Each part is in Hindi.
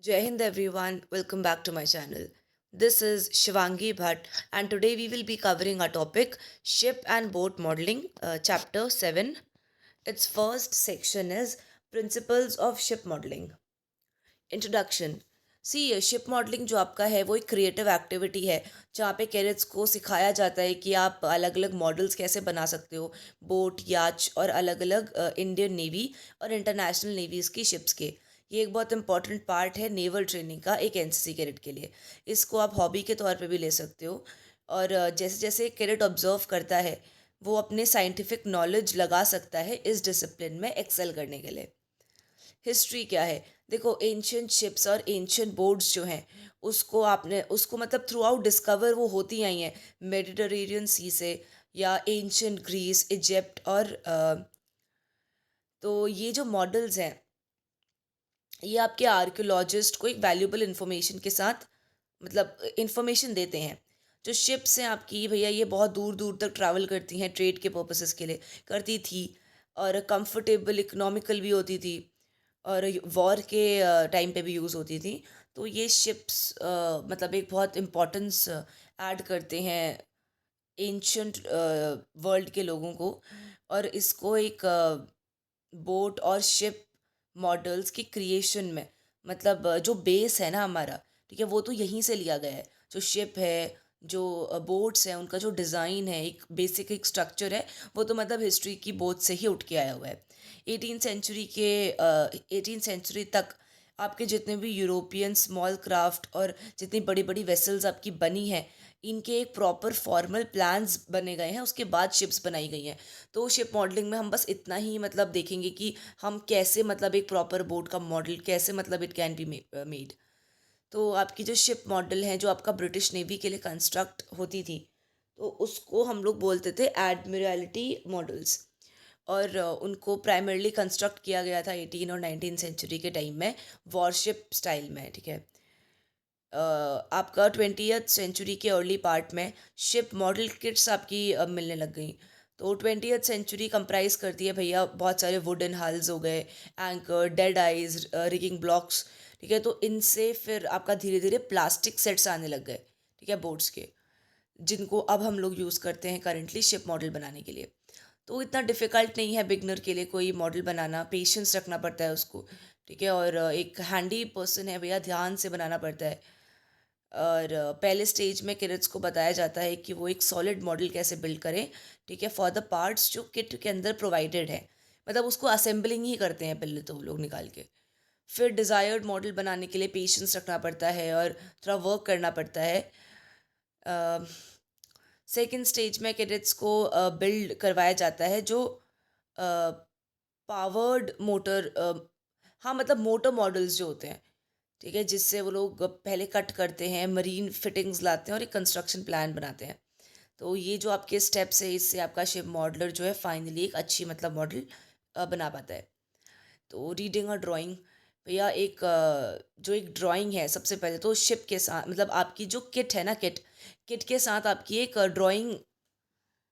Jai Hind everyone, welcome back to my channel. This is Shivangi Bhatt, and today we will be covering our topic Ship and Boat Modeling, Chapter 7. Its first section is Principles of Ship Modeling. Introduction सी शिप मॉडलिंग जो आपका है वो एक क्रिएटिव एक्टिविटी है जहाँ पे कैडेट्स को सिखाया जाता है कि आप अलग अलग मॉडल्स कैसे बना सकते हो बोट याच और अलग अलग इंडियन नेवी और इंटरनेशनल नेवीज की शिप्स के। ये एक बहुत इंपॉर्टेंट पार्ट है नेवल ट्रेनिंग का एक एनसीसी कैडेट के लिए। इसको आप हॉबी के तौर पे भी ले सकते हो। और जैसे जैसे कैडेट ऑब्जर्व करता है वो अपने साइंटिफिक नॉलेज लगा सकता है इस डिसिप्लिन में एक्सेल करने के लिए। हिस्ट्री क्या है? देखो, एंशियंट शिप्स और एंशियंट बोर्ड्स जो हैं उसको आपने उसको मतलब थ्रू आउट डिस्कवर वो होती आई हैं मेडिटरेनियन सी से या एंशियंट ग्रीस इजिप्ट और तो ये जो मॉडल्स हैं ये आपके आर्कियोलॉजिस्ट को एक वैल्यूबल इंफॉर्मेशन के साथ मतलब इंफॉर्मेशन देते हैं। जो शिप्स हैं आपकी भैया ये बहुत दूर दूर तक ट्रैवल करती हैं ट्रेड के पर्पसेस के लिए करती थी और कंफर्टेबल इकोनॉमिकल भी होती थी और वॉर के टाइम पे भी यूज़ होती थी। तो ये शिप्स मतलब एक बहुत इम्पोर्टेंस ऐड करते हैं एंशंट वर्ल्ड के लोगों को। और इसको एक बोट और शिप मॉडल्स की क्रिएशन में मतलब जो बेस है ना हमारा, ठीक है, वो तो यहीं से लिया गया है। जो शिप है जो बोट्स हैं उनका जो डिज़ाइन है एक बेसिक एक स्ट्रक्चर है वो तो मतलब हिस्ट्री की बोट से ही उठ के आया हुआ है। 18 सेंचुरी तक आपके जितने भी यूरोपियन स्मॉल क्राफ्ट और जितनी बड़ी बड़ी वेसल्स आपकी बनी हैं इनके एक प्रॉपर फॉर्मल प्लान्स बने गए हैं उसके बाद शिप्स बनाई गई हैं। तो शिप मॉडलिंग में हम बस इतना ही मतलब देखेंगे कि हम कैसे मतलब एक प्रॉपर बोट का मॉडल कैसे मतलब इट कैन बी मेड। तो आपकी जो शिप मॉडल है जो आपका ब्रिटिश नेवी के लिए कंस्ट्रक्ट होती थी तो उसको हम लोग बोलते थे एडमिरलिटी मॉडल्स। और उनको प्राइमरली कंस्ट्रक्ट किया गया था 18 और 19 सेंचुरी के टाइम में वॉरशिप स्टाइल में, ठीक है। आपका 20th सेंचुरी के अर्ली पार्ट में शिप मॉडल किट्स आपकी मिलने लग गई। तो 20th सेंचुरी कंप्राइज करती है भैया बहुत सारे वुडन हल्स हो गए anchor dead eyes rigging blocks, ठीक है। तो इनसे फिर आपका धीरे धीरे प्लास्टिक सेट्स आने लग गए, ठीक है, बोट्स के, जिनको अब हम लोग यूज़ करते हैं करेंटली शिप मॉडल बनाने के लिए। तो इतना डिफ़िकल्ट नहीं है बिगनर के लिए कोई मॉडल बनाना, पेशेंस रखना पड़ता है उसको, ठीक है। और एक हैंडी पर्सन है भैया, ध्यान से बनाना पड़ता है। और पहले स्टेज में किड्स को बताया जाता है कि वो एक सॉलिड मॉडल कैसे बिल्ड करें, ठीक है, फॉर द पार्ट्स जो किट के अंदर प्रोवाइडेड है। मतलब उसको असेंबलिंग ही करते हैं पहले तो वो लोग निकाल के। फिर डिज़ायर्ड मॉडल बनाने के लिए पेशेंस रखना पड़ता है और थोड़ा वर्क करना पड़ता है। सेकेंड स्टेज में कैडेट्स को बिल्ड करवाया जाता है जो पावर्ड मोटर, हाँ मतलब मोटर मॉडल्स जो होते हैं, ठीक है, जिससे वो लोग पहले कट करते हैं मरीन फिटिंग्स लाते हैं और एक कंस्ट्रक्शन प्लान बनाते हैं। तो ये जो आपके स्टेप्स है इससे आपका शिप मॉडलर जो है फाइनली एक अच्छी मतलब मॉडल बना पाता है। तो रीडिंग और ड्राइंग भैया एक जो एक ड्राइंग है सबसे पहले तो शिप के साथ मतलब आपकी जो किट है ना किट किट के साथ आपकी एक ड्राइंग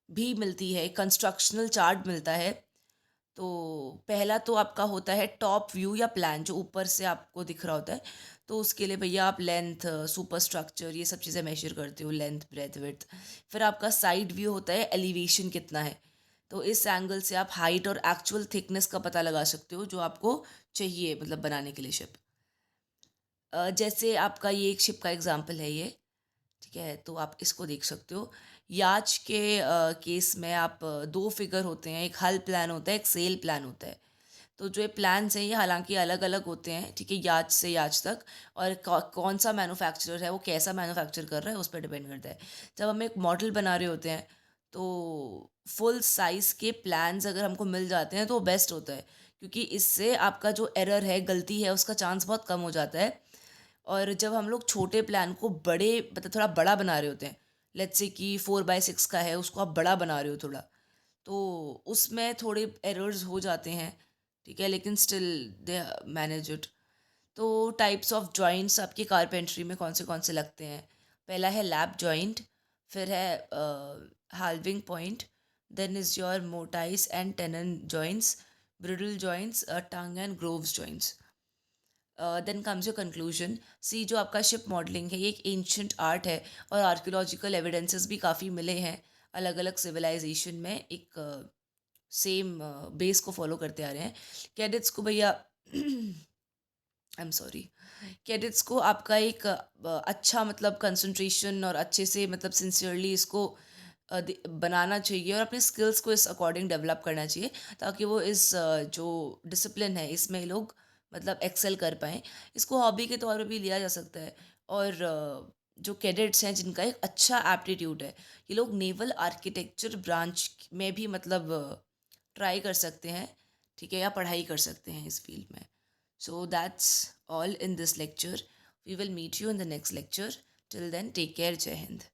भी मिलती है, एक कंस्ट्रक्शनल चार्ट मिलता है। तो पहला तो आपका होता है टॉप व्यू या प्लान जो ऊपर से आपको दिख रहा होता है। तो उसके लिए भैया आप लेंथ सुपर स्ट्रक्चर ये सब चीज़ें मेजर करते हो, लेंथ ब्रेथ विड्थ। फिर आपका साइड व्यू होता है एलिवेशन कितना है। तो इस एंगल से आप हाइट और एक्चुअल थिकनेस का पता लगा सकते हो जो आपको चाहिए मतलब बनाने के लिए शिप। जैसे आपका ये एक शिप का एग्जांपल है ये, ठीक है, तो आप इसको देख सकते हो। याच के केस में आप दो फिगर होते हैं, एक हल प्लान होता है एक सेल प्लान होता है। तो जो ये प्लान्स हैं ये हालांकि अलग अलग होते हैं, ठीक है, याच से याच तक। और कौन सा मैन्युफैक्चरर है वो कैसा मैन्युफैक्चर कर रहा है उस पर डिपेंड करता है। जब हम एक मॉडल बना रहे होते हैं तो फुल साइज़ के प्लान्स अगर हमको मिल जाते हैं तो वो बेस्ट होता है क्योंकि इससे आपका जो एरर है गलती है उसका चांस बहुत कम हो जाता है। और जब हम लोग छोटे प्लान को बड़े मतलब थोड़ा बड़ा बना रहे होते हैं, लेट्स से कि 4x6 का है उसको आप बड़ा बना रहे हो थोड़ा, तो उसमें थोड़े एरर्स हो जाते हैं, ठीक है, लेकिन स्टिल दे मैनेज इट। तो टाइप्स ऑफ जॉइंट्स आपकी कारपेंट्री में कौन से लगते हैं? पहला है लैप जॉइंट, फिर है halving point, then is your mortise and tenon joints, bridle joints, tongue and grooves joints. Then comes your conclusion. See जो आपका शिप मॉडलिंग है ये एक एंशंट आर्ट है, और आर्कियोलॉजिकल एविडेंसेस भी काफ़ी मिले हैं अलग अलग सिविलाइजेशन में एक सेम बेस को फॉलो करते आ रहे हैं। कैडेट्स को भैया आई एम सॉरी, कैडेट्स को आपका एक अच्छा मतलब कंसंट्रेशन और अच्छे से मतलब सिंसियरली इसको बनाना चाहिए, और अपने स्किल्स को इस अकॉर्डिंग डेवलप करना चाहिए, ताकि वो इस जो डिसिप्लिन है इसमें लोग मतलब एक्सेल कर पाएँ। इसको हॉबी के तौर पे भी लिया जा सकता है। और जो कैडेट्स हैं जिनका एक अच्छा एप्टीट्यूड है, ये लोग नेवल आर्किटेक्चर ब्रांच में भी मतलब ट्राई कर सकते हैं, ठीक है, या पढ़ाई कर सकते हैं इस फील्ड में। So that's all in this lecture. We will meet you in the next lecture. Till then, take care. Jai Hind.